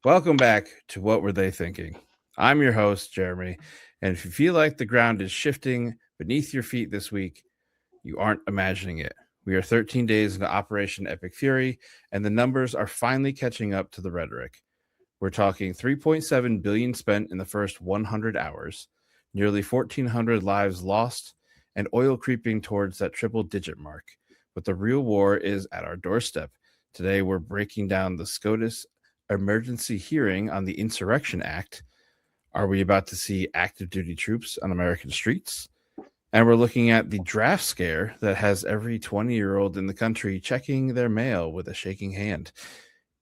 Welcome back to What Were They Thinking? I'm your host, Jeremy, and if you feel like the ground is shifting beneath your feet this week, you aren't imagining it. We are 13 days into Operation Epic Fury, and the numbers are finally catching up to the rhetoric. We're talking 3.7 billion spent in the first 100 hours, nearly 1,400 lives lost, and oil creeping towards that triple-digit mark. But the real war is at our doorstep. Today, we're breaking down the SCOTUS emergency hearing on the Insurrection Act. Are we about to see active duty troops on American streets? And we're looking at the draft scare that has every 20-year-old in the country checking their mail with a shaking hand.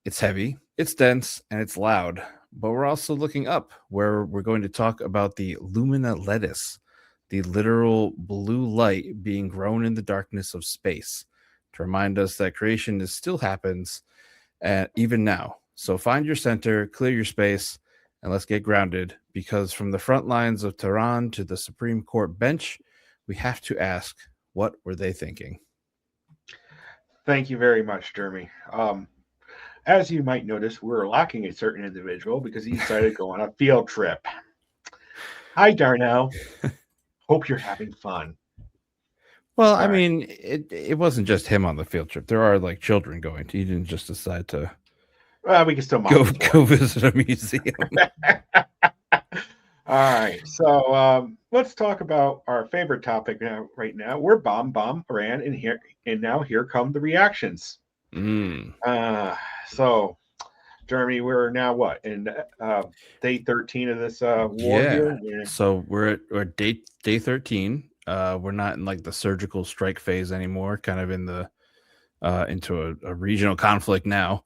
It's heavy, it's dense, and it's loud. But we're also looking up, where we're going to talk about the Lumina lettuce, the literal blue light being grown in the darkness of space, to remind us that creation still happens, even now. So find your center, clear your space, and let's get grounded, because from the front lines of Tehran to the Supreme Court bench, we have to ask, what were they thinking? Thank you very much, Jeremy. As you might notice, we're lacking a certain individual because he decided to go on a field trip. Hi, Darnell. Hope you're having fun. Well, All I right. mean, it wasn't just him on the field trip. There are like children going. He didn't just decide to Well, we can still go mock him for go visit a museum. it. All right. So let's talk about our favorite topic now. Right now, we're bomb Iran, and now here come the reactions. Mm, Uh, so, Jeremy, we're now what in day 13 of this war yeah. here? Yeah. So we're at day 13. We're not in like the surgical strike phase anymore. Kind of in the into a regional conflict now.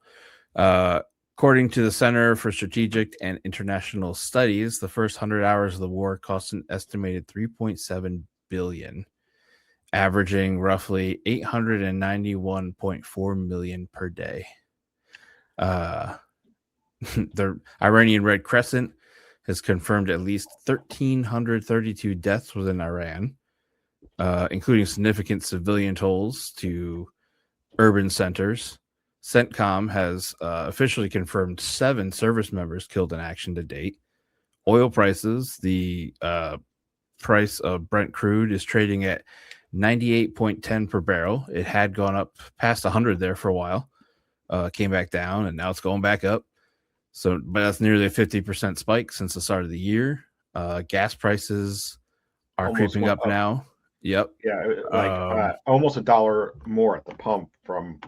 Uh, According to the Center for Strategic and International Studies, the first 100 hours of the war cost an estimated 3.7 billion, averaging roughly 891.4 million per day. Uh, the Iranian Red Crescent has confirmed at least 1,332 deaths within Iran, including significant civilian tolls to urban centers. CENTCOM has officially confirmed 7 service members killed in action to date. Oil prices, the price of Brent crude is trading at 98.10 per barrel. It had gone up past 100 there for a while, came back down, and now it's going back up. So, but that's nearly a 50% spike since the start of the year. Gas prices are Almost creeping went up up. now. Yep. Yeah, like Um, almost $1 more at the pump from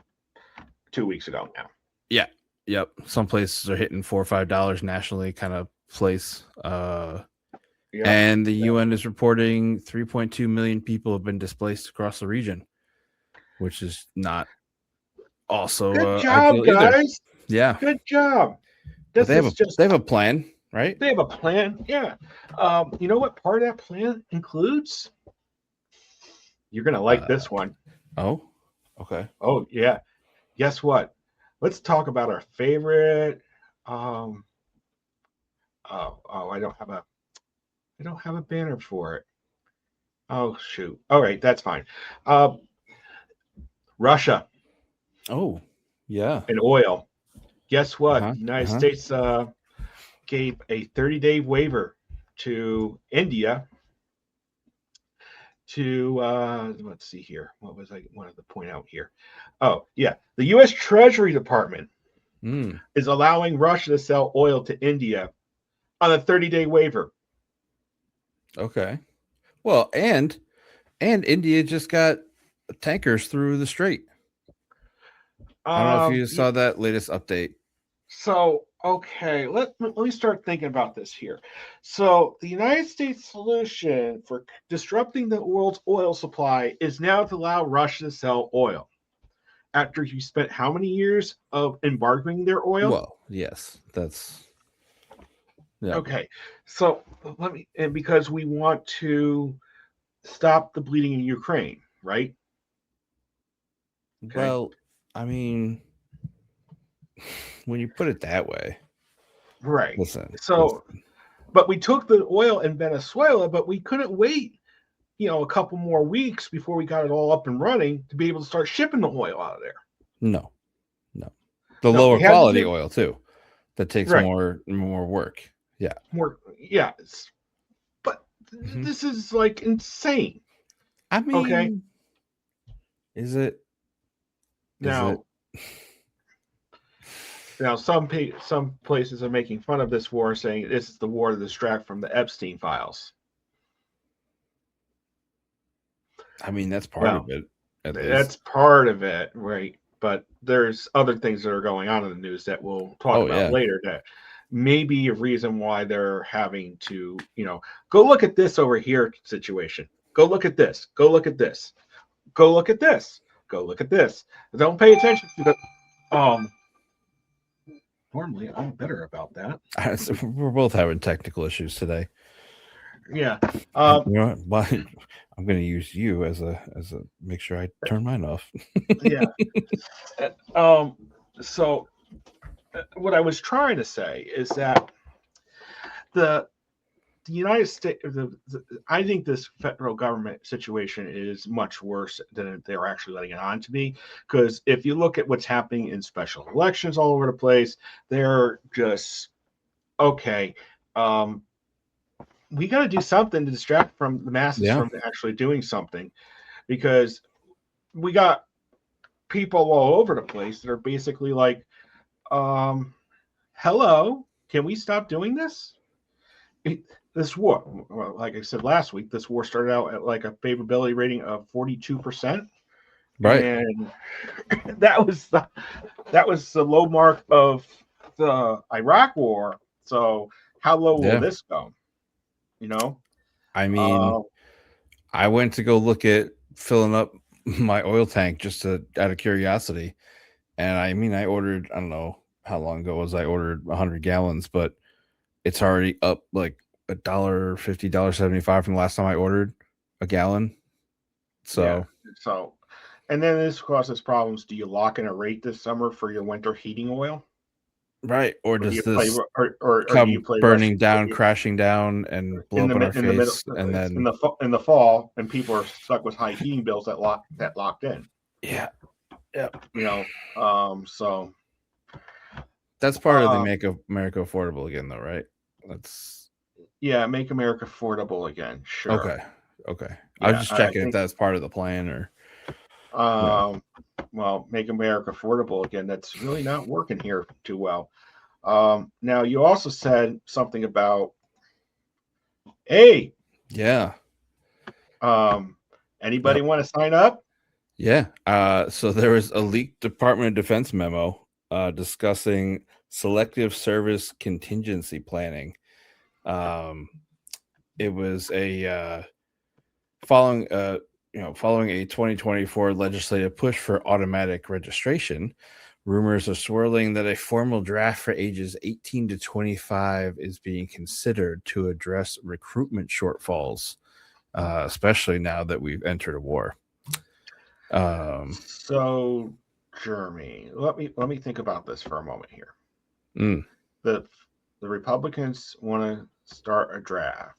2 weeks ago now. yeah. Yep. Some places are hitting $4 or $5 nationally, kind of place. Yep. And the Yep. UN is reporting 3.2 million people have been displaced across the region, which is not also Good job, ideal either. guys. Yeah, Good job. but This is just they have a plan, right? they have a plan. Yeah. You know what part of that plan includes? You're gonna like Uh, this one. oh, okay. Oh yeah. Guess what? Let's talk about our favorite. Um. Oh, I don't have a banner for it. Oh shoot. All right, that's fine. Uh, Russia Oh, yeah. and oil. Guess Uh what? huh. The Uh United huh. States gave a 30-day waiver to India to let's see here. What was I wanted to point out here? Oh, yeah. The US Treasury Department Mm, is allowing Russia to sell oil to India on a 30-day waiver. okay. Well, and India just got tankers through the strait. I don't know if you Yeah, saw that latest update. so okay, let me start thinking about this here. So the United States solution for disrupting the world's oil supply is now to allow Russia to sell oil. After you spent how many years of embargoing their oil? Well, yes, that's yeah. Okay, so let me, and because we want to stop the bleeding in Ukraine, right? Okay, Well, I mean, when you put it that way, right. listen, So, listen. but we took the oil in Venezuela, but we couldn't wait, a couple more weeks before we got it all up and running to be able to start shipping the oil out of there. No, no. The No, lower we had to quality give oil too. that takes Right. more work. Yeah. More, yeah. But Mhm. this is like insane. I Okay. mean, is it? Is it? Now, some places are making fun of this war, saying this is the war to distract from the Epstein files. I mean, that's part of Well, it, at that's least. part of it, right? But there's other things that are going on in the news that we'll talk Oh about yeah. later that may be a reason why they're having to, go look at this over here situation. Go look at this. Go look at this. Go look at this. Go look at this. Don't pay attention to the normally I'm better about that. We're both having technical issues today. Yeah. And you know what? Why I'm going to use you as a make sure I turn mine off. Yeah. So what I was trying to say is that the United States, I think this federal government situation is much worse than they're actually letting it on to be. Because if you look at what's happening in special elections all over the place, they're just okay. We got to do something to distract from the masses Yeah. from actually doing something, because we got people all over the place that are basically like, hello, can we stop doing this? This war, well, like I said last week, this war started out at like a favorability rating of 42%, Right. and that was the low mark of the Iraq war. So how low will Yeah. this go? I mean, Uh, I went to go look at filling up my oil tank just out of curiosity. And I mean, I ordered, I don't know how long ago was I ordered 100 gallons, but it's already up like $1.50, $1.75 from the last time I ordered a gallon. So, yeah. So, and then this causes problems. Do you lock in a rate this summer for your winter heating oil? right. Or Or do does you play, this or do you come play burning Russian down, crashing down, and blow in up in our the middle, face? And then, in the fall, and people are stuck with high heating bills that locked in? yeah. Yeah. So That's part of the Make America Affordable again, though, right? That's yeah, make America affordable again. Sure. okay. Okay. I was Yeah, just I checking if think. that's part of the plan or, you know. Well, make America affordable again. That's really not working here too well. Now you also said something about, hey, Yeah. anybody Yep. want to sign up? Yeah. So there was a leaked Department of Defense memo discussing selective service contingency planning. It was a following following a 2024 legislative push for automatic registration. Rumors are swirling that a formal draft for ages 18 to 25 is being considered to address recruitment shortfalls, especially now that we've entered a war. So, Jeremy, let me think about this for a moment here. The Republicans want to start a draft.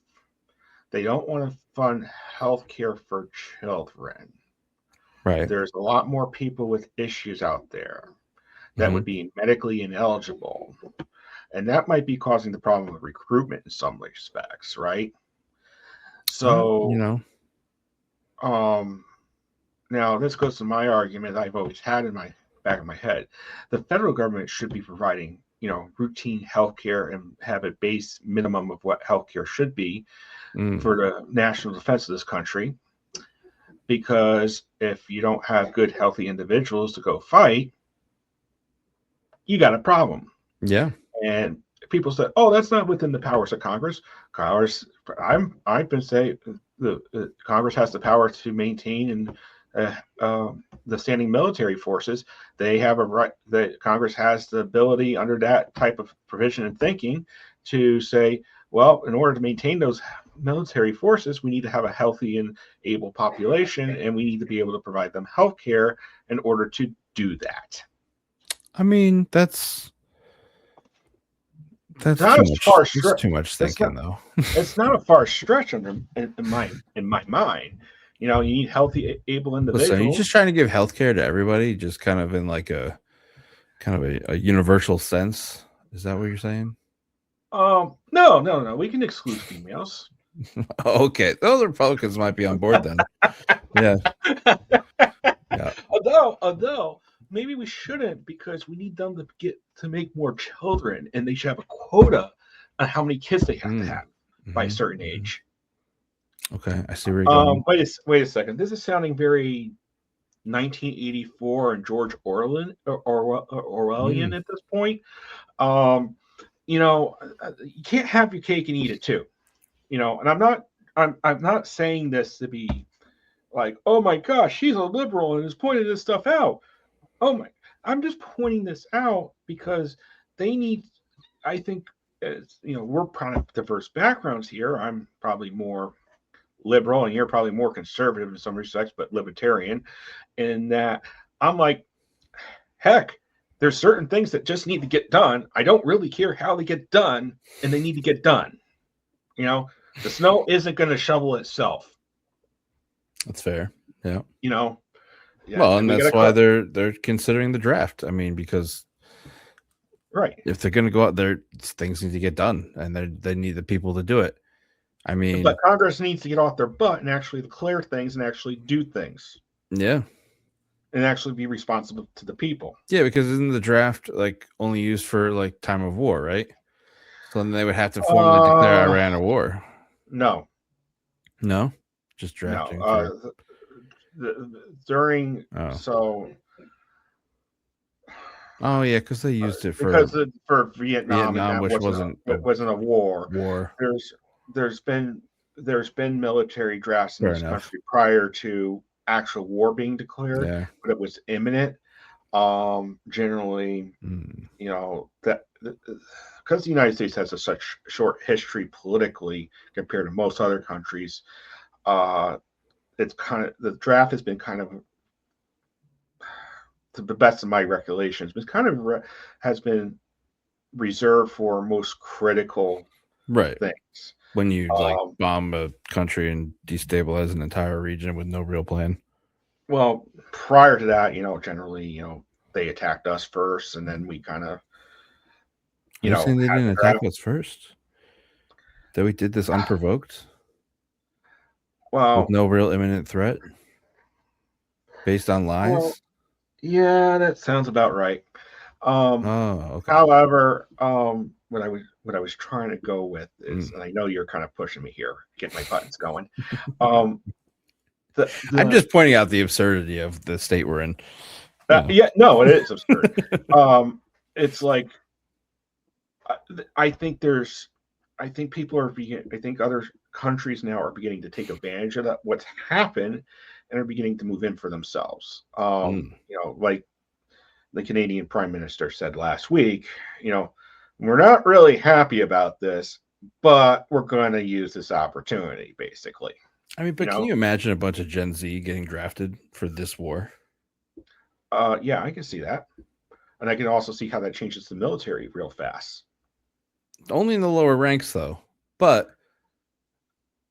They don't want to fund health care for children. Right. There's a lot more people with issues out there that would be medically ineligible. And that might be causing the problem of recruitment in some respects, right? So, now this goes to my argument I've always had in my back of my head. The federal government should be providing, routine health care and have a base minimum of what health care should be for the national defense of this country. Because if you don't have good, healthy individuals to go fight, you got a problem. Yeah. And people say, "Oh, that's not within the powers of Congress." I've been saying the Congress has the power to maintain and the standing military forces. They have a right. That Congress has the ability under that type of provision and thinking to say, well, in order to maintain those military forces, we need to have a healthy and able population, and we need to be able to provide them health care in order to do that. I mean, that's not too a much. far It's stretch. too much thinking, though. It's not a far stretch in my mind. You need healthy, able individuals. Listen, are you just trying to give healthcare to everybody, just kind of in like a universal sense? Is that what you're saying? No. We can exclude females. Okay, those Republicans might be on board then. Yeah, yeah. Although maybe we shouldn't, because we need them to make more children, and they should have a quota on how many kids they have to have by a certain age. Okay, I see where you're going. Wait a second. This is sounding very 1984 and George Orwellian at this point. You can't have your cake and eat it too. And I'm not saying this to be like, oh my gosh, she's a liberal and is pointing this stuff out. I'm just pointing this out because they need. I think, we're kind of diverse backgrounds here. I'm probably more liberal and you're probably more conservative in some respects, but libertarian. In that I'm like, heck, there's certain things that just need to get done. I don't really care how they get done, and they need to get done. The snow isn't going to shovel itself. That's fair. Yeah. Yeah, well, and that's why they're considering the draft. I mean, because right, if they're going to go out there, things need to get done, and they need the people to do it. I mean, but Congress needs to get off their butt and actually declare things and actually do things. Yeah. And actually be responsible to the people. Yeah, because isn't the draft like only used for like time of war, right? So then they would have to formally declare Iran a war. No, just drafting. No, during so. Oh yeah, because they used it for Vietnam, which wasn't a war. There's been military drafts in this country prior to actual war being declared, but it was imminent. Generally, that because the United States has such short history politically compared to most other countries, it's kind of the draft has been kind of, to the best of my recollections, but kind of has been reserved for most critical things. When you bomb a country and destabilize an entire region with no real plan. Well, prior to that, generally, they attacked us first, and then we kind of, You're saying they didn't attack us first? That we did this unprovoked? Well, with no real imminent threat? Based on lies? Well, yeah, that sounds about right. Okay. However, what I was trying to go with is, and I know you're kind of pushing me here, get my buttons going. I'm just pointing out the absurdity of the state we're in. Yeah, no, it is absurd. It's like, I think other countries now are beginning to take advantage of that, what's happened, and are beginning to move in for themselves. Like the Canadian Prime Minister said last week, we're not really happy about this, but we're going to use this opportunity, basically. I mean, but can you imagine a bunch of Gen Z getting drafted for this war? Yeah, I can see that. And I can also see how that changes the military real fast. Only in the lower ranks, though. But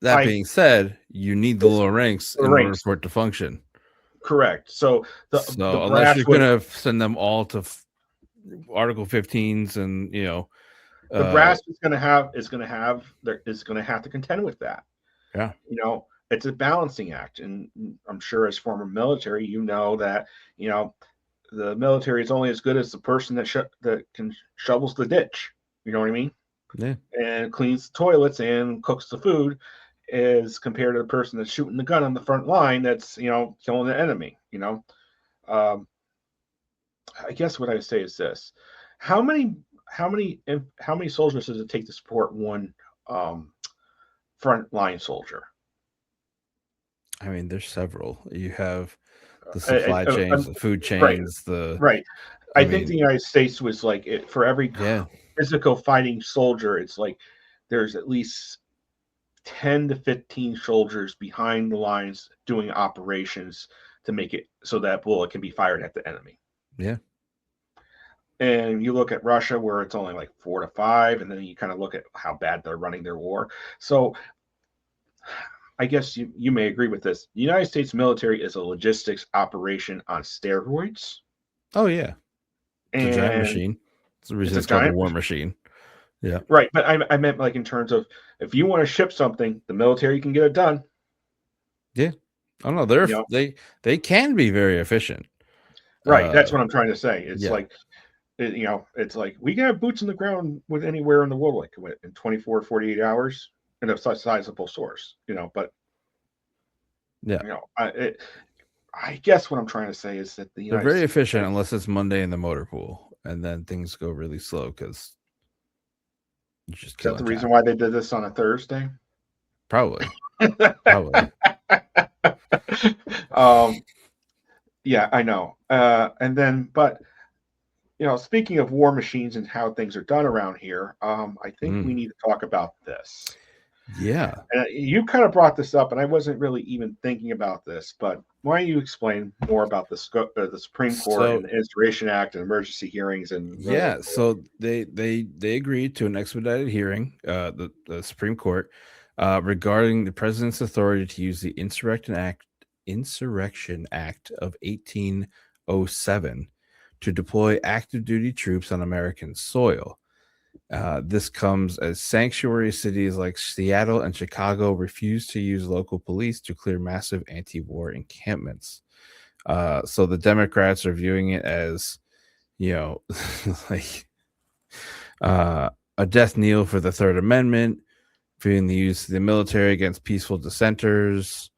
that being said, you need the lower ranks in order for it to function. Correct. So unless you're going to send them all to Article 15s, and the brass is going to have to contend with that. Yeah. It's a balancing act, and I'm sure as former military, that the military is only as good as the person that can shovels the ditch. You know what I mean? Yeah. And cleans the toilets and cooks the food, as compared to the person that's shooting the gun on the front line that's killing the enemy. I guess what I would say is this: how many soldiers does it take to support one front line soldier? I mean, there's several. You have the supply chains, the food chains, right. I think the United States was like it for every physical fighting soldier. It's like there's at least 10 to 15 soldiers behind the lines doing operations to make it so that bullet can be fired at the enemy. Yeah. And you look at Russia, where it's only like 4 to 5, and then you kind of look at how bad they're running their war. So I guess you may agree with this. The United States military is a logistics operation on steroids. Oh yeah, it's a giant machine. It's the reason It's a it's called the giant war machine. Yeah. right, but I meant like in terms of if you want to ship something, the military can get it done. Yeah. I don't know. You know, They can be very efficient. right. That's what I'm trying to say. It's Yeah. like it's like we can have boots on the ground with anywhere in the world, like in 24, 48 hours in a sizable source. But Yeah. I guess what I'm trying to say is that the They're United very States, efficient unless it's Monday in the motor pool, and then things go really slow because you're just is that the killing reason time. why they did this on a Thursday? Probably. Probably. um, yeah, I know. And then, but speaking of war machines and how things are done around here, I think we need to talk about this. Yeah. And you kind of brought this up, and I wasn't really even thinking about this, but why don't you explain more about the scope, the Supreme Court So and the Instauration Act and emergency hearings and yeah, so they agreed to an expedited hearing, the Supreme Court, regarding the president's authority to use the Insurrection Act of 1807 to deploy active duty troops on American soil. This comes as sanctuary cities like Seattle and Chicago refuse to use local police to clear massive anti-war encampments. So the Democrats are viewing it as, like a death knell for the Third Amendment, viewing the use of the military against peaceful dissenters.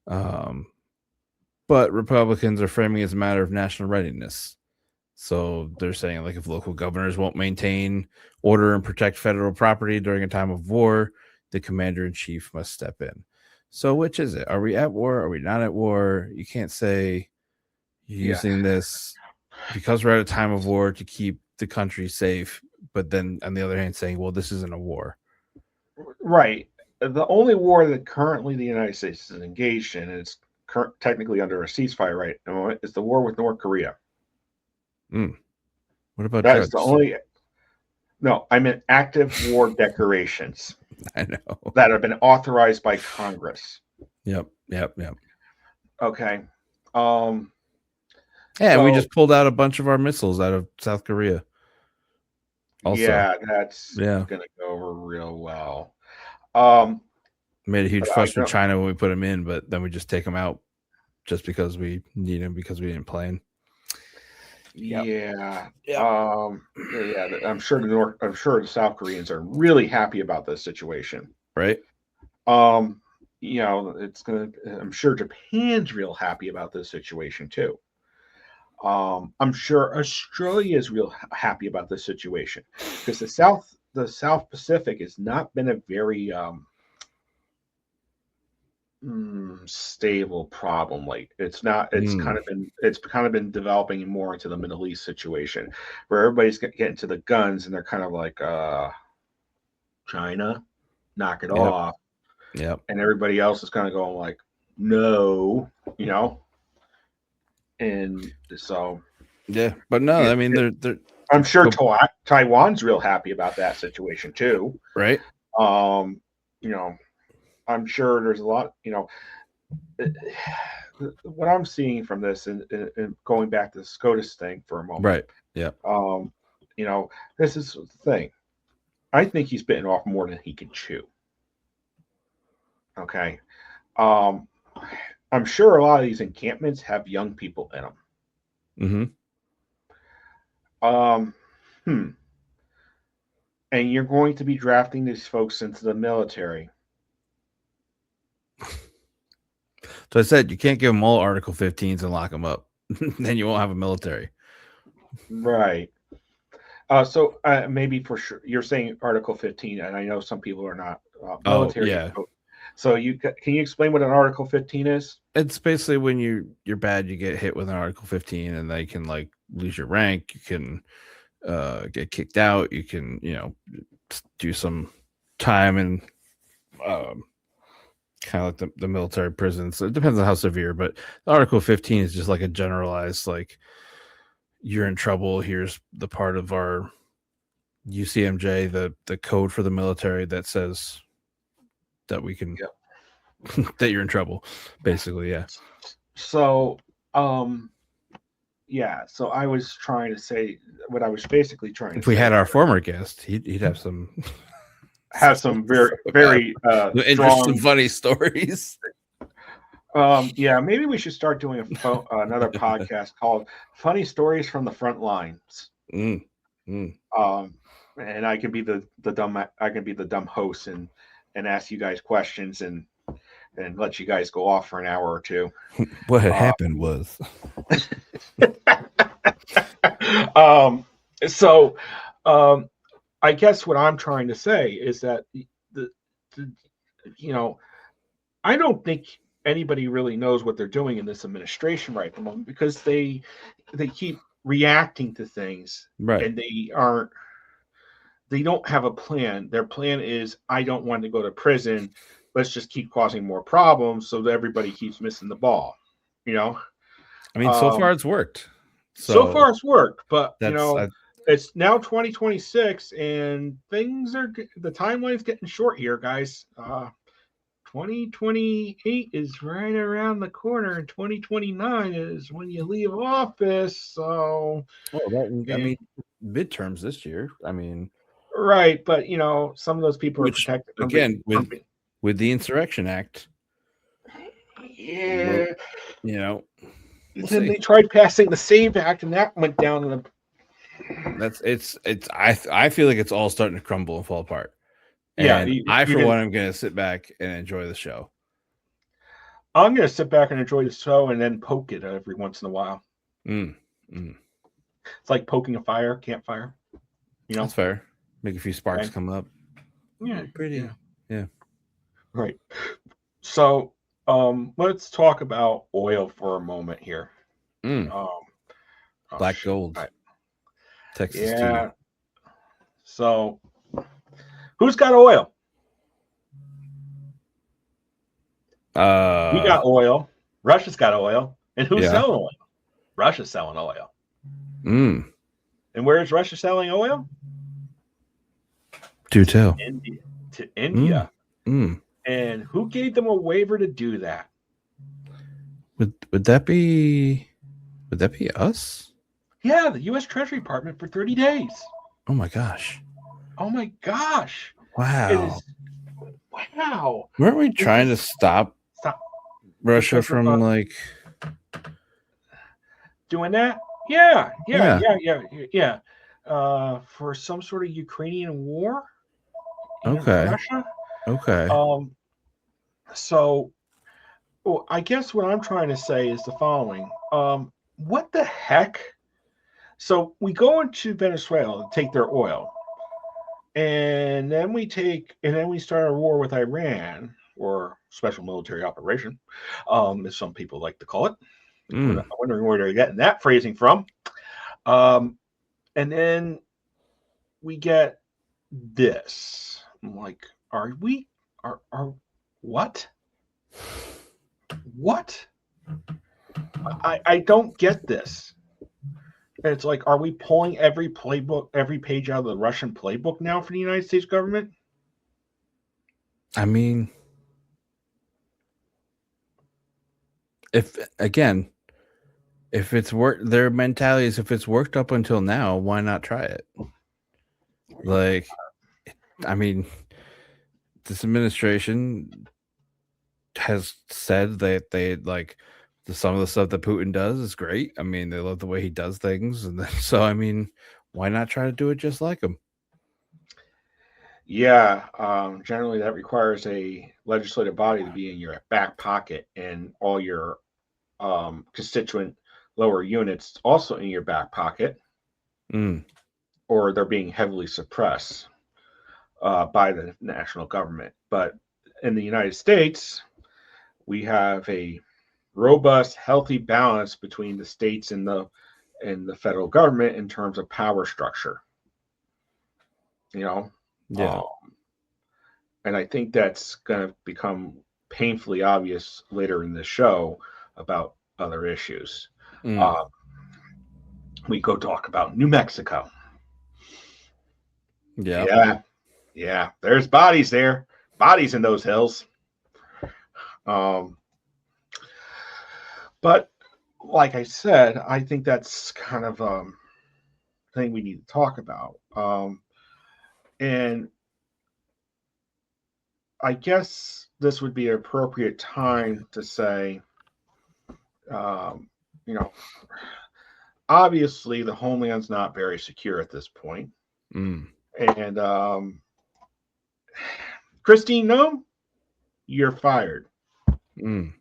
But Republicans are framing it as a matter of national readiness. So they're saying, like, if local governors won't maintain order and protect federal property during a time of war, the commander in chief must step in. So which is it? Are we at war? Are we not at war? You can't say you're using this because we're at a time of war to keep the country safe, but then on the other hand saying, well, this isn't a war. Right. The only war that currently the United States is engaged in, and it's technically under a ceasefire right now, is the war with North Korea. What about that drugs? is the only No, I meant active war declarations. I know. That have been authorized by Congress. Yep. Okay. Yeah, we just pulled out a bunch of our missiles out of South Korea. Also, yeah, that's gonna go over real well. Made a huge fuss with China when we put them in, but then we just take them out just because we need them because we didn't plan. Yeah. I'm sure the South Koreans are really happy about this situation. Right. I'm sure Japan's real happy about this situation too. I'm sure Australia is real happy about this situation because the South Pacific has not been a very stable problem. Like it's kind of been developing more into the Middle East situation where everybody's getting to the guns and they're kind of like China, knock it off. Yep. And everybody else is kind of going like, no, and so but no, I mean they're I'm sure Taiwan's real happy about that situation too. Right. I'm sure there's a lot, what I'm seeing from this and going back to the SCOTUS thing for a moment. Right. Yeah. This is the thing. I think he's bitten off more than he can chew. Okay. I'm sure a lot of these encampments have young people in them. And you're going to be drafting these folks into the military. So I said you can't give them all Article 15s and lock them up. Then you won't have a military. Right. So maybe for sure you're saying Article 15, and I know some people are not military. So can you explain what an Article 15 is? It's basically when you're bad, you get hit with an Article 15, and they can like lose your rank. You can get kicked out. You can do some time and kind of like the military prisons. So it depends on how severe, but Article 15 is just like a generalized, like, you're in trouble. Here's the part of our UCMJ, the code for the military that says that we can, that you're in trouble, basically. Yeah. So, yeah. So I was trying to say what I was basically trying If to we say. had our former guest, he'd have some Have some very interesting, strong. funny stories. Yeah, maybe we should start doing another podcast called "Funny Stories from the Front Lines." Mm, mm. And I can be the dumb. I can be the dumb host and ask you guys questions and let you guys go off for an hour or two. What had Uh, happened was, so I guess what I'm trying to say is that the you know I don't think anybody really knows what they're doing in this administration right at the moment because they keep reacting to things right. and they don't have a plan. Their plan is I don't want to go to prison. Let's just keep causing more problems so that everybody keeps missing the ball. You know, I mean, so far it's worked. so far it's worked, but that's it's now 2026 and the timeline's getting short here, guys. 2028 is right around the corner, and 2029 is when you leave office. So, I mean, midterms this year. I mean, right, but some of those people are which protected again with the Insurrection Act. Yeah, we'll then see. they tried passing the SAVE Act, and that went down in the. I feel like it's all starting to crumble and fall apart. Yeah, and for one, I'm going to sit back and enjoy the show. I'm going to sit back and enjoy the show and then poke it every once in a while. It's like poking a campfire. That's fair. Make a few sparks come up. Yeah, pretty. Yeah. Right. So, let's talk about oil for a moment here. Black gold. Texas. Yeah. Tea. So, who's got oil? We got oil. Russia's got oil. And who's selling oil? Russia's selling oil. And where is Russia selling oil? Do tell. To India. And who gave them a waiver to do that? Would that be us? Yeah, the U.S. Treasury Department for 30 days. Oh my gosh. Wow. Wow. Weren't we trying to stop Russia from doing that? Yeah. For some sort of Ukrainian war. Russia. Okay. So, I guess what I'm trying to say is the following. What the heck? So we go into Venezuela to take their oil, and then we start a war with Iran, or special military operation, as some people like to call it. I'm wondering where they're getting that phrasing from. And then we get this. I'm like, what? What? I don't get this. And it's like, are we pulling every page out of the Russian playbook now for the United States government? I mean, if it's their mentality is if it's worked up until now, why not try it? I mean, this administration has said that they some of the stuff that Putin does is great. I mean, they love the way he does things, and so I mean, why not try to do it just like him? Yeah, generally that requires a legislative body to be in your back pocket, and all your constituent lower units also in your back pocket, or they're being heavily suppressed by the national government. But in the United States, we have a robust, healthy balance between the states and the federal government in terms of power structure. Yeah. And I think that's going to become painfully obvious later in the show about other issues. We go talk about New Mexico. Yeah. There's bodies there, bodies in those hills. But like I said, I think that's kind of thing we need to talk about. And I guess this would be an appropriate time to say, um, you know, obviously the homeland's not very secure at this point. Mm. And Christine, no, you're fired. Mm.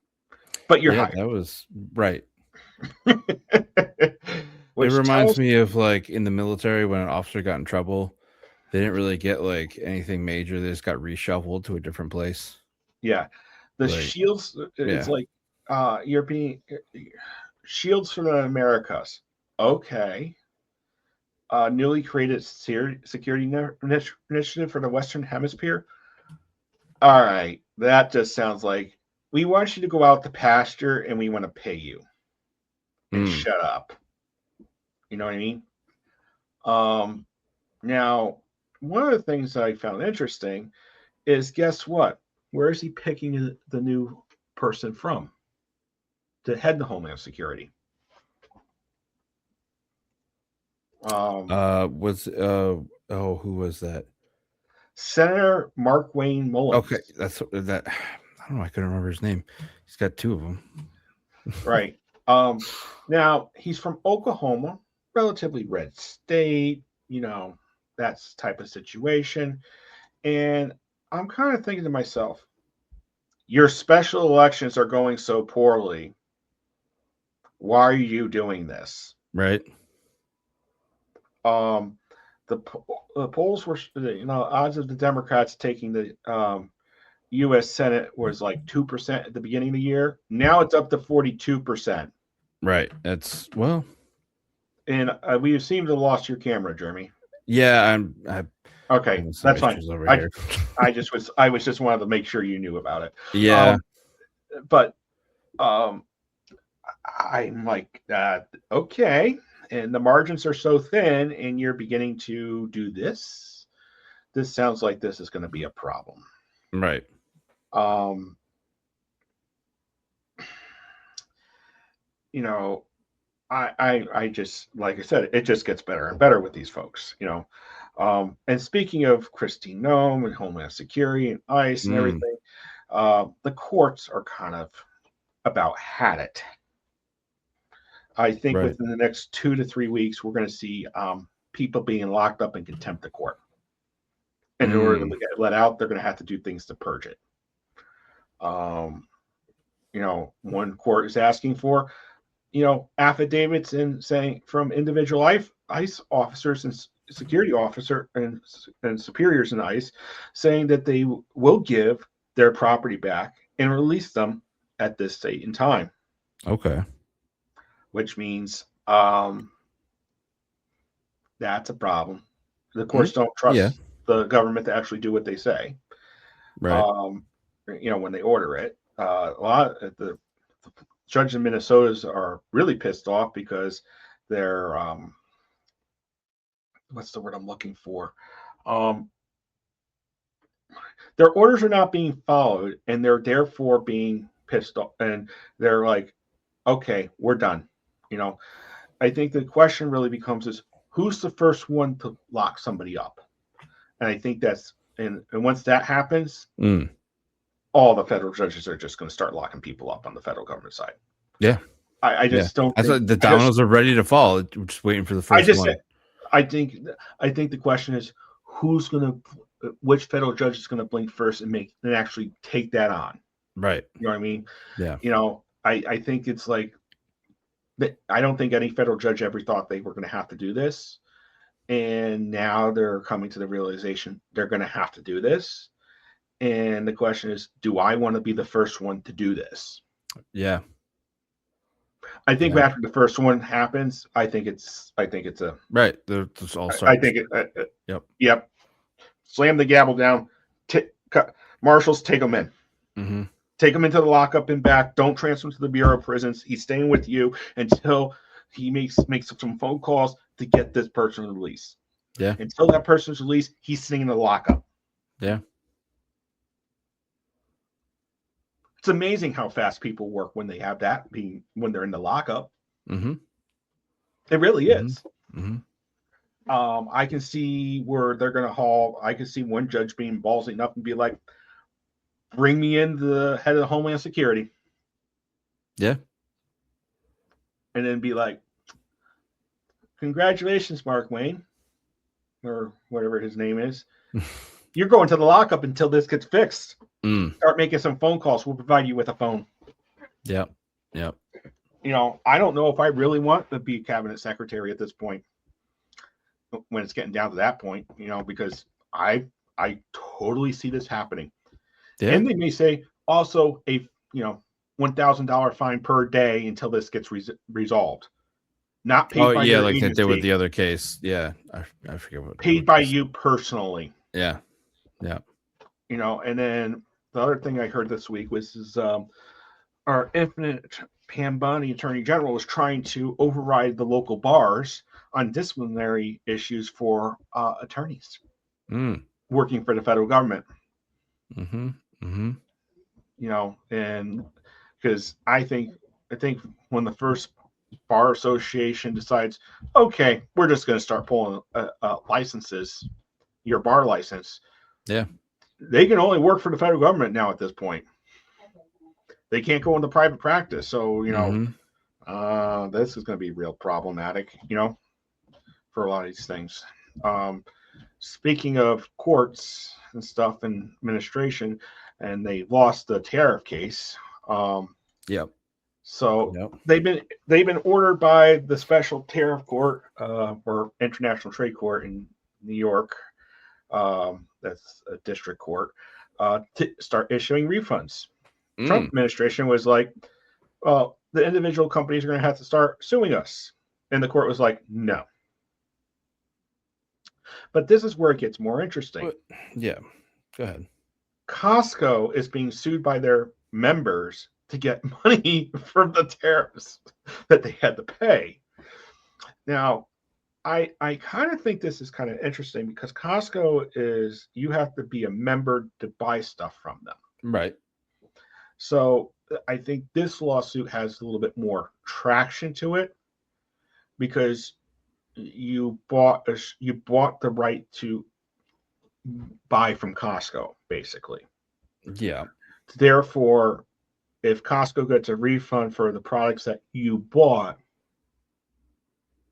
But you're Yeah, hired. that was right. Which It reminds tells, me of like in the military when an officer got in trouble, they didn't really get like anything major. They just got reshuffled to a different place. yeah, the Like, shields. It's yeah, like you're being shields for the Americas. Okay. Newly created security initiative for the Western Hemisphere. All right, that just sounds like we want you to go out to pasture and we want to pay you and mm. shut up. You know what I mean? Um, Now, one of the things that I found interesting is guess what? Where is he picking the new person from to head the Homeland Security? Was who was that? Senator Mark Wayne Mullins. Okay, that's that. I don't know. I couldn't remember his name. He's got two of them. Right. Now he's from Oklahoma, relatively red state, that's type of situation. And I'm kind of thinking to myself, your special elections are going so poorly. Why are you doing this? Right. Um, the polls were, odds of the Democrats taking the U.S. Senate was like 2% at the beginning of the year. Now it's up to 42%. Right. That's well. And we seem to have lost your camera, Jeremy. Yeah, I Okay, some that's fine. issues over here. I was just wanted to make sure you knew about it. Yeah. But I'm like, okay, and the margins are so thin, and you're beginning to do this. This sounds like this is going to be a problem. Right. You know, I just, like I said, it just gets better and better with these folks. And speaking of Christine Nome and Homeland Security and ICE and everything, the courts are kind of about had it. I think Right. within the next 2 to 3 weeks, we're going to see people being locked up in contempt of court. And in order to get let out, they're going to have to do things to purge it. One court is asking for, affidavits and saying from individual ICE officers and security officer and superiors in ICE saying that they will give their property back and release them at this date and time. Okay. Which means that's a problem. The courts don't trust the government to actually do what they say. Right. When they order it. A lot of the judges in Minnesota are really pissed off because they're what's the word I'm looking for? Their orders are not being followed, and they're therefore being pissed off. And they're like, "Okay, we're done." I think the question really becomes is who's the first one to lock somebody up? And I think that's and once that happens, all the federal judges are just going to start locking people up on the federal government side. Yeah. I just don't think the dominoes are ready to fall. We're just waiting for the first one. I think the question is which federal judge is going to blink first and actually take that on. Right. You know what I mean? Yeah. I think it's like I don't think any federal judge ever thought they were going to have to do this. And now they're coming to the realization they're going to have to do this. And the question is, do I want to be the first one to do this? Yeah. I think after the first one happens, I think it's a right. There's all sorts. I think Yep. Slam the gavel down. Marshals, take them in. Mm-hmm. Take him into the lockup and back. Don't transfer him to the Bureau of Prisons. He's staying with you until he makes some phone calls to get this person released. Yeah. Until that person's released, he's sitting in the lockup. Yeah. It's amazing how fast people work when they have that being when they're in the lockup. Mm-hmm. It really Mm-hmm. is. Mm-hmm. I can see where they're going to haul. I can see one judge being ballsy enough and be like, "Bring me in the head of Homeland Security," Yeah. and then be like, "Congratulations, Mark Wayne, or whatever his name is. You're going to the lockup until this gets fixed. Start making some phone calls. We'll provide you with a phone." Yep. Yep. I don't know if I really want to be cabinet secretary at this point when it's getting down to that point, because I totally see this happening. Yeah. And they may say also a $1,000 fine per day until this gets resolved. Not paid by your like agency, they did with the other case. Yeah. I forget what. paid by you personally. Yeah. Yeah. And then the other thing I heard this week was our infinite Pam Bondi Attorney General was trying to override the local bars on disciplinary issues for attorneys working for the federal government. Mm-hmm. Mm-hmm. And because I think when the first bar association decides, okay, we're just going to start pulling licenses, your bar license. Yeah. They can only work for the federal government now at this point. They can't go into private practice. So, this is going to be real problematic, for a lot of these things. Speaking of courts and stuff and administration, and they lost the tariff case. Yep. So they've been ordered by the special tariff court or international trade court in New York. That's a district court to start issuing refunds. Trump administration was like, well, the individual companies are going to have to start suing us. And the court was like, no. But this is where it gets more interesting. Yeah. Go ahead. Costco is being sued by their members to get money from the tariffs that they had to pay. Now, I kind of think this is kind of interesting because Costco is, you have to be a member to buy stuff from them. Right. So I think this lawsuit has a little bit more traction to it because you bought the right to buy from Costco, basically. Yeah. Therefore, if Costco gets a refund for the products that you bought,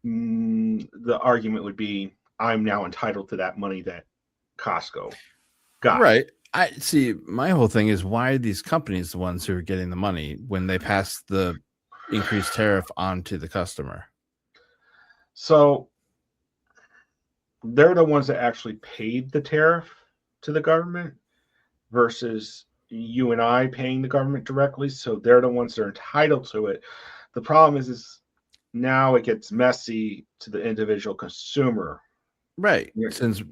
the argument would be, I'm now entitled to that money that Costco got. Right. I see. My whole thing is, why are these companies the ones who are getting the money when they pass the increased tariff on to the customer? So they're the ones that actually paid the tariff to the government versus you and I paying the government directly. So they're the ones that are entitled to it. The problem is now it gets messy to the individual consumer. Right. Since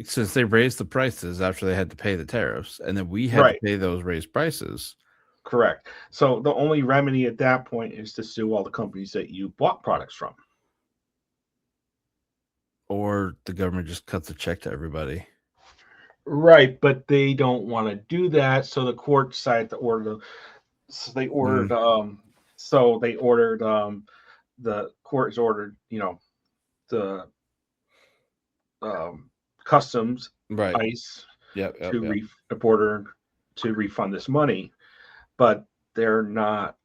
since they raised the prices after they had to pay the tariffs, and then we had to pay those raised prices. Correct. So the only remedy at that point is to sue all the companies that you bought products from. Or the government just cuts a check to everybody. Right, but they don't want to do that, so the court decided to order the court has ordered, the customs, ICE, border to refund this money, but they're not.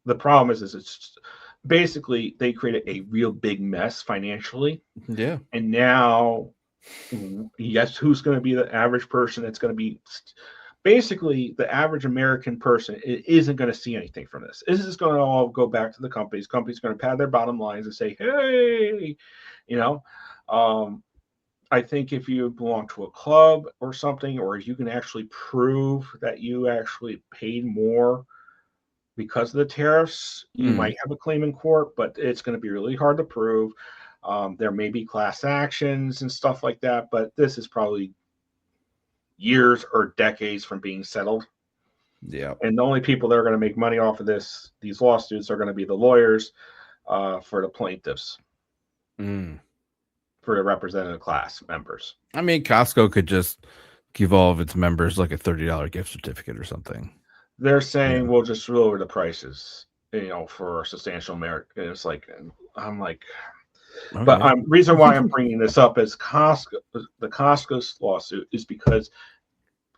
The problem is it's basically they created a real big mess financially. Yeah, and now, yes, who's going to be the average person that's going to be? Basically, the average American person isn't going to see anything from this. This is going to all go back to the companies. Companies are going to pad their bottom lines and say, hey, I think if you belong to a club or something, or if you can actually prove that you actually paid more because of the tariffs, you might have a claim in court, but it's going to be really hard to prove. There may be class actions and stuff like that, but this is probably years or decades from being settled. Yeah. And the only people that are going to make money off of these lawsuits are going to be the lawyers for the plaintiffs, for the representative class members. I mean, Costco could just give all of its members like a $30 gift certificate or something. They're saying Yeah. we'll just lower the prices, for substantial merit. And it's like, I'm like, but Okay. reason why I'm bringing this up is Costco. The Costco's lawsuit is because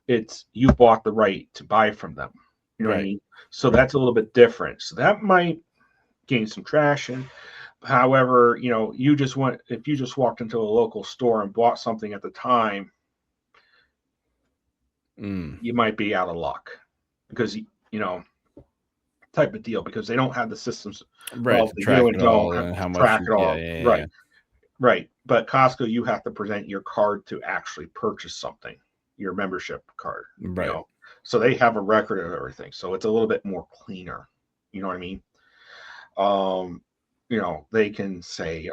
it's you bought the right to buy from them. You know what I Right. mean? So that's a little bit different. So that might gain some traction. However, if you just walked into a local store and bought something at the time, you might be out of luck because type of deal because they don't have the systems Right. To the track you and it don't all have and to how much track you, it yeah, all. yeah, yeah. Right. But Costco, you have to present your card to actually purchase something, your membership card. Right. So they have a record of everything. So it's a little bit more cleaner. You know what I mean? They can say,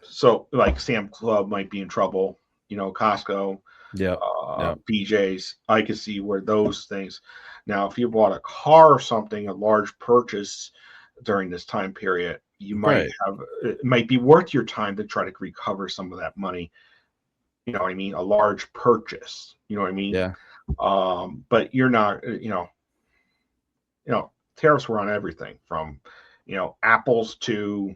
so like Sam Club might be in trouble. Costco, Yep. Yep. BJ's. I can see where those things. Now, if you bought a car or something, a large purchase during this time period, you might Right. it might be worth your time to try to recover some of that money. You know what I mean? A large purchase. You know what I mean? Yeah. But you're not. Tariffs were on everything from, apples to.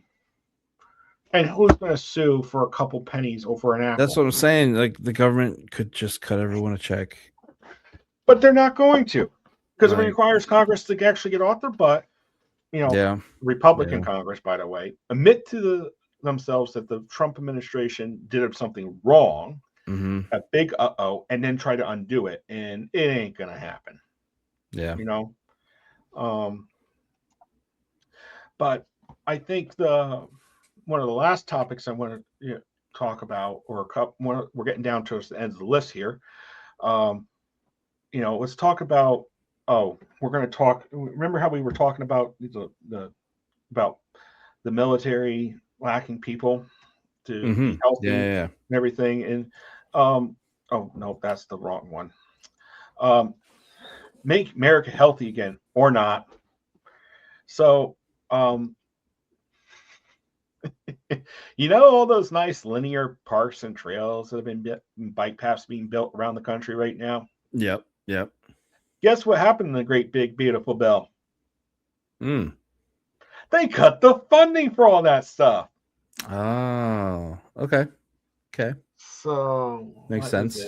And who's going to sue for a couple pennies over an apple? That's what I'm saying. Like the government could just cut everyone a check. But they're not going to, because it Right. requires Congress to actually get off their butt. Yeah. Republican Yeah. Congress, by the way, admit to themselves that the Trump administration did something wrong, Mm-hmm. a big and then try to undo it, and it ain't gonna happen. Yeah. But I think one of the last topics I want to talk about, we're getting down towards the end of the list here. Let's talk about. Oh, we're going to talk. Remember how we were talking about about the military lacking people to be healthy Yeah. and everything. And oh no, that's the wrong one. Make America healthy again or not. So, all those nice linear parks and trails that have been bike paths being built around the country right now. Yep. Guess what happened in the great big beautiful bill? They cut the funding for all that stuff. Oh, okay. So Makes sense.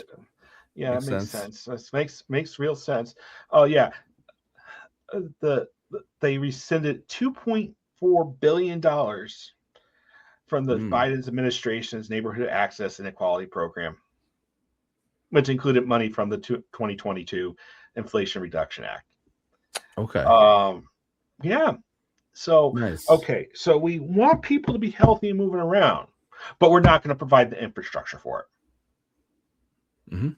Yeah, it makes sense. This makes real sense. Oh yeah, they rescinded $2.4 billion from the Biden's administration's Neighborhood Access and Equality Program, which included money from the 2022 Inflation Reduction Act. Okay. Yeah. So, nice. Okay. So we want people to be healthy and moving around, but we're not going to provide the infrastructure for it.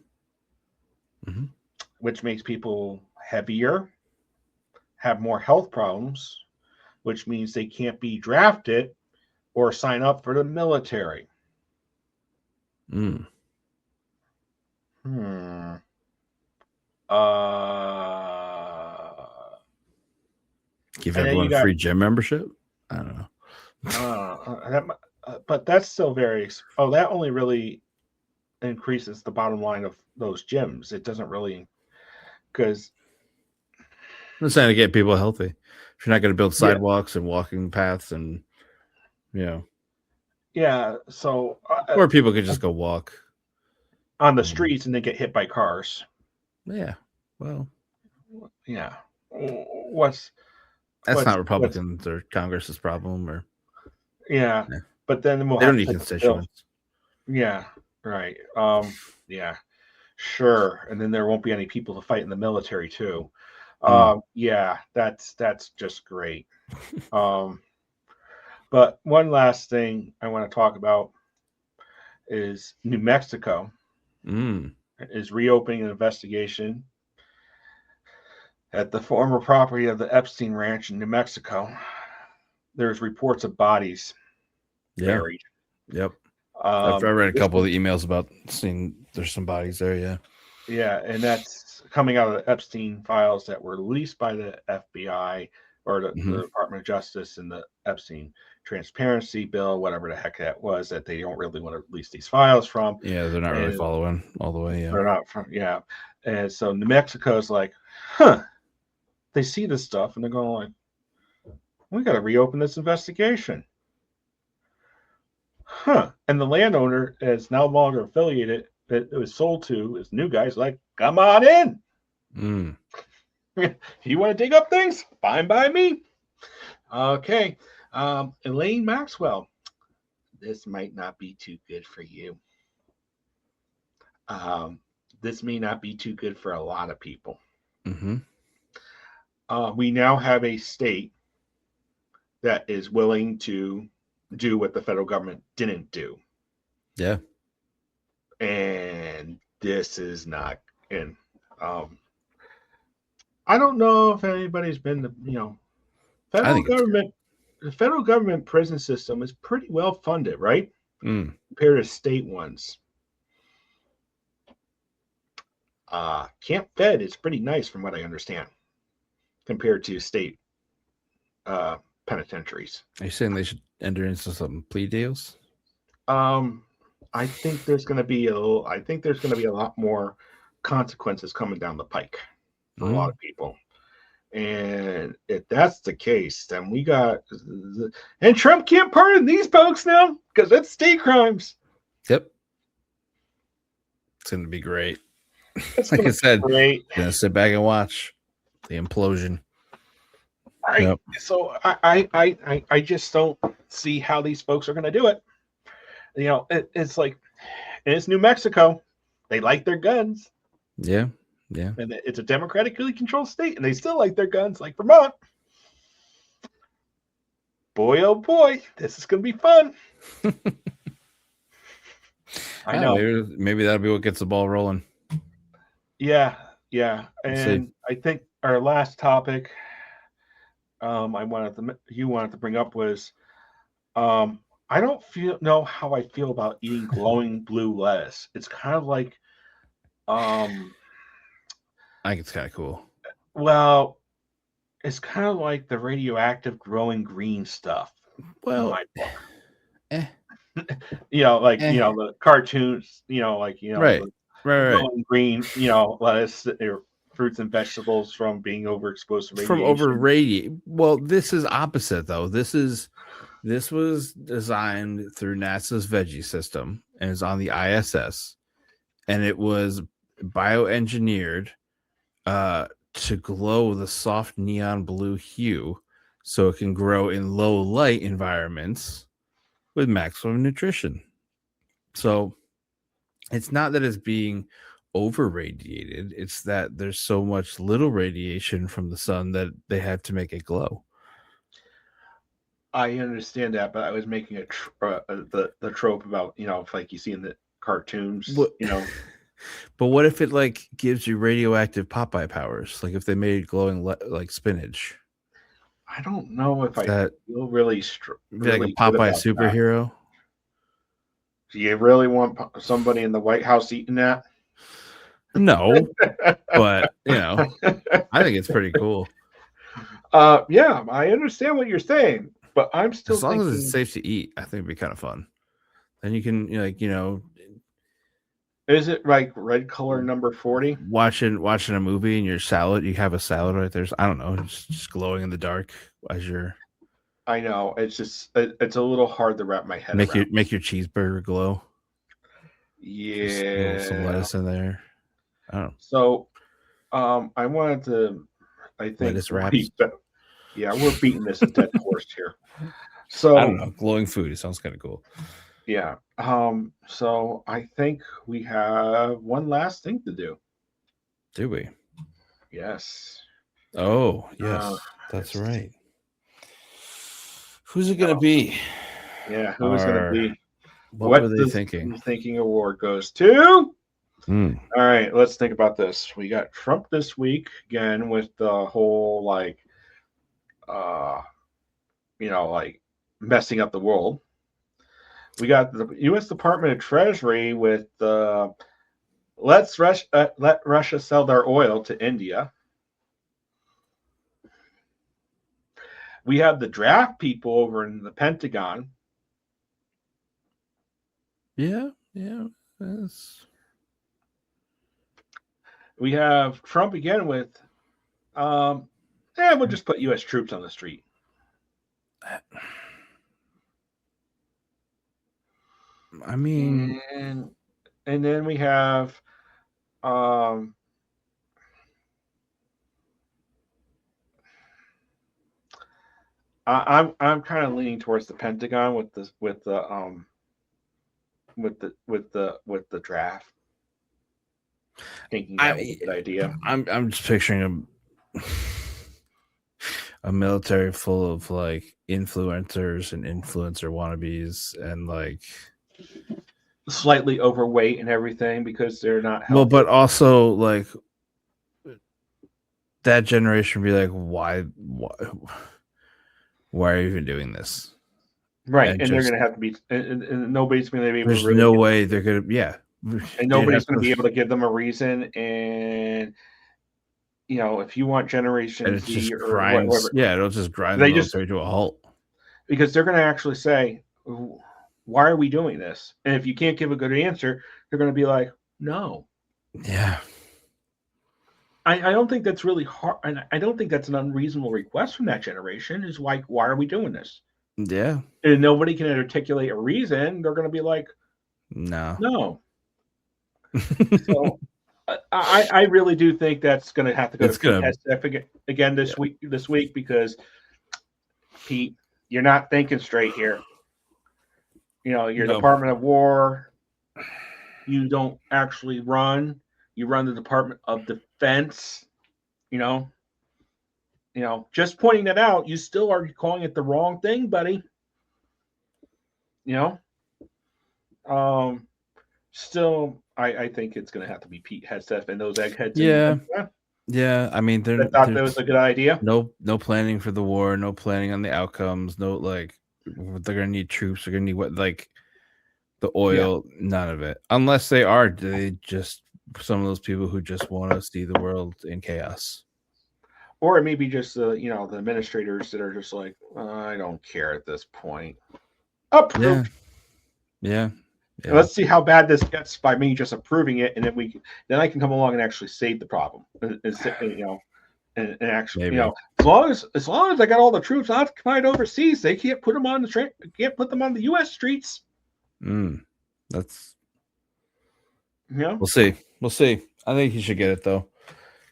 Which makes people heavier, have more health problems, which means they can't be drafted or sign up for the military. Give everyone a free gym membership? I don't know. But that's still that only really increases the bottom line of those gyms. It doesn't really, because I'm saying to get people healthy. If you're not going to build sidewalks and walking paths and, Yeah. So, or people could just go walk on the streets and then get hit by cars. Yeah. Well, yeah. That's not Republicans or Congress's problem, or but then they don't need constituents. Yeah, right. Yeah, sure. And then there won't be any people to fight in the military too. Yeah, that's just great. But one last thing I want to talk about is New Mexico is reopening an investigation at the former property of the Epstein Ranch in New Mexico. There's reports of bodies buried. Yep. I've read a couple of the emails about seeing there's some bodies there. Yeah. Yeah, and that's coming out of the Epstein files that were released by the FBI or the Department of Justice and the Epstein Transparency Bill, whatever the heck that was, that they don't really want to release these files from. Yeah, they're not really following all the way. Yeah, they're not. And so New Mexico's like, huh, they see this stuff and they're going like, we got to reopen this investigation. Huh. And the landowner is now longer affiliated. It was sold to this new guy's like, come on in. Mm. You want to dig up things? Fine by me. Okay. Elaine Maxwell. This might not be too good for you. This may not be too good for a lot of people. Mm-hmm. We now have a state that is willing to do what the federal government didn't do. Yeah. And this is not in. I don't know if anybody's been to, federal government. The federal government prison system is pretty well funded, right? Compared to state ones. Camp Fed is pretty nice from what I understand compared to state penitentiaries. Are you saying they should enter into some plea deals? I think there's going to be a lot more consequences coming down the pike for a lot of people. And if that's the case, then and Trump can't pardon these folks now because it's state crimes. Yep. It's going to be great. Like I said, gonna sit back and watch the implosion. Yep. So I just don't see how these folks are going to do it. It's like, and it's New Mexico. They like their guns. Yeah. And it's a democratically controlled state, and they still like their guns, like Vermont. Boy, oh boy, this is going to be fun. I know. Maybe that'll be what gets the ball rolling. Yeah. And I think our last topic you wanted to bring up was I don't know how I feel about eating glowing blue lettuce. It's kind of like I think it's kind of cool. Well, it's kind of like the radioactive growing green stuff. Well, the cartoons, right. Growing green, lettuce, fruits and vegetables from being overexposed to radiation. Well, this is opposite though. This was designed through NASA's veggie system and is on the ISS, and it was bioengineered to glow the soft neon blue hue so it can grow in low light environments with maximum nutrition. So it's not that it's being over radiated, it's that there's so much little radiation from the sun that they have to make it glow. I understand that, but I was making the trope about, like you see in the cartoons, But what if it like gives you radioactive Popeye powers? Like if they made it glowing like spinach. I don't know if I feel really like a Popeye superhero. That. Do you really want somebody in the White House eating that? No, but I think it's pretty cool. Yeah, I understand what you're saying, but I'm still as long as it's safe to eat. I think it'd be kind of fun. Then you can Is it like red color number 40? Watching a movie and your salad, you have a salad right there. I don't know, it's just glowing in the dark as you're. I know it's a little hard to wrap my head around. Make your cheeseburger glow. Yeah, just some lettuce in there. I don't know. So, I wanted to. I think lettuce wraps. Yeah, we're beating this dead horse here. So I don't know. Glowing food. It sounds kind of cool. Yeah. So I think we have one last thing to do. Do we? Yes. Oh, yes. That's right. Who's it going to be? Yeah, who is going to be? What were they thinking? Thinking award goes to? All right, let's think about this. We got Trump this week again with the whole like messing up the world. We got the U.S. Department of Treasury with let Russia sell their oil to India. We have the draft people over in the Pentagon. Yeah. We have Trump again with Yeah, we'll just put U.S. troops on the street. I mean, And then we have I'm kind of leaning towards the Pentagon with the draft. Thinking that was a good idea. I'm just picturing a military full of like influencers and influencer wannabes and like slightly overweight and everything because they're not healthy. Well, but also like that generation be like, why are you even doing this? Right, and they're going to have to be, and nobody's going to be able there's to. There's no way they're going to, and nobody's going to be able to give them a reason. And if you want Generation Z or whatever, it'll just grind the military to a halt because they're going to actually say, why are we doing this? And if you can't give a good answer, they're going to be like, no. Yeah. I don't think that's really hard. And I don't think that's an unreasonable request from that generation is like, why are we doing this? Yeah. And nobody can articulate a reason. They're going to be like, no. So I really do think that's going to have to go to Pete again this week because Pete, you're not thinking straight here. Your Department of War, you don't actually run. You run the Department of Defense. Just pointing that out, you still are calling it the wrong thing, buddy. Still, I think it's going to have to be Pete Hegseth and those eggheads. Yeah. I mean, I thought that was a good idea. No planning for the war. No planning on the outcomes. No, like they're going to need troops. They're going to need what, like the oil. Yeah. None of it, unless they just some of those people who just want to see the world in chaos. Or it may be just the administrators that are just like, I don't care at this point. Approved. Yeah. Let's see how bad this gets by me just approving it, and then I can come along and actually save the problem. And actually, maybe. As long as I got all the troops occupied overseas, they can't put them on the U.S. streets. That's We'll see. I think he should get it though.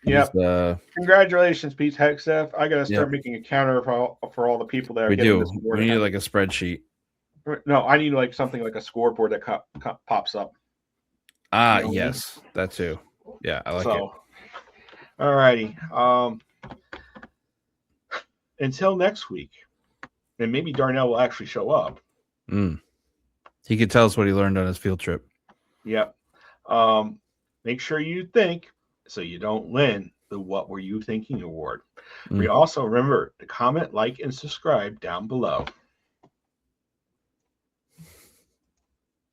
Yeah. Congratulations, Pete Hegseth. I got to start making a counter for all the people that are getting this award. We need like a spreadsheet. No, I need like something like a scoreboard that pops up. Yes, that too. Yeah, I like it. All righty. Until next week, and maybe Darnell will actually show up. He could tell us what he learned on his field trip. Yep. Make sure you think so you don't win the What Were You Thinking award. We also remember to comment, like, and subscribe down below.